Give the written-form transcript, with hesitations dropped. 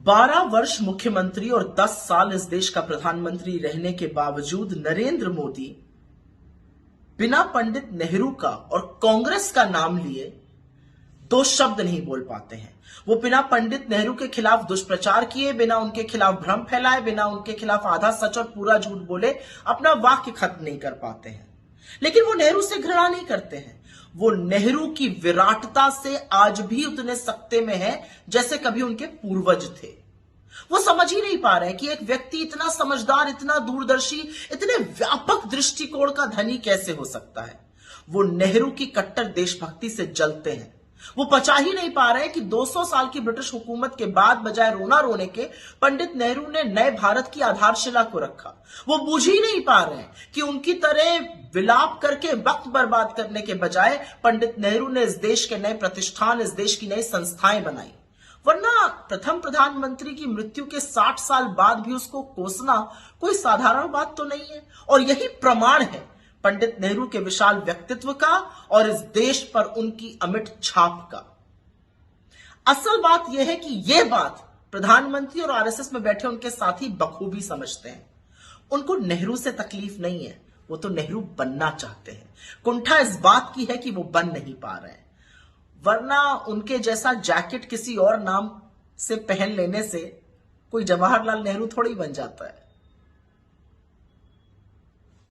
12 वर्ष मुख्यमंत्री और 10 साल इस देश का प्रधानमंत्री रहने के बावजूद नरेंद्र मोदी बिना पंडित नेहरू का और कांग्रेस का नाम लिए दो शब्द नहीं बोल पाते हैं। वो बिना पंडित नेहरू के खिलाफ दुष्प्रचार किए, बिना उनके खिलाफ भ्रम फैलाए, बिना उनके खिलाफ आधा सच और पूरा झूठ बोले अपना वाक्य खत्म नहीं कर पाते हैं। लेकिन वो नेहरू से घृणा नहीं करते हैं। वो नेहरू की विराटता से आज भी उतने सकते में है जैसे कभी उनके पूर्वज थे। वो समझ ही नहीं पा रहे कि एक व्यक्ति इतना समझदार, इतना दूरदर्शी, इतने व्यापक दृष्टिकोण का धनी कैसे हो सकता है। वो नेहरू की कट्टर देशभक्ति से जलते हैं। वो पचा ही नहीं पा रहे कि 200 साल की ब्रिटिश हुकूमत के बाद बजाय रोना रोने के पंडित नेहरू ने नए भारत की आधारशिला को रखा। वो बूझ ही नहीं पा रहे कि उनकी तरह विलाप करके वक्त बर्बाद करने के बजाय पंडित नेहरू ने इस देश के नए प्रतिष्ठान, इस देश की नई संस्थाएं बनाई। वरना प्रथम प्रधानमंत्री की मृत्यु के 60 साल बाद भी उसको कोसना कोई साधारण बात तो नहीं है। और यही प्रमाण है पंडित नेहरू के विशाल व्यक्तित्व का और इस देश पर उनकी अमिट छाप का। असल बात यह है कि यह बात प्रधानमंत्री और आरएसएस में बैठे उनके साथी बखूबी समझते हैं। उनको नेहरू से तकलीफ नहीं है, वो तो नेहरू बनना चाहते हैं। कुंठा इस बात की है कि वो बन नहीं पा रहे हैं। वरना उनके जैसा जैकेट किसी और नाम से पहन लेने से कोई जवाहरलाल नेहरू थोड़ी बन जाता है।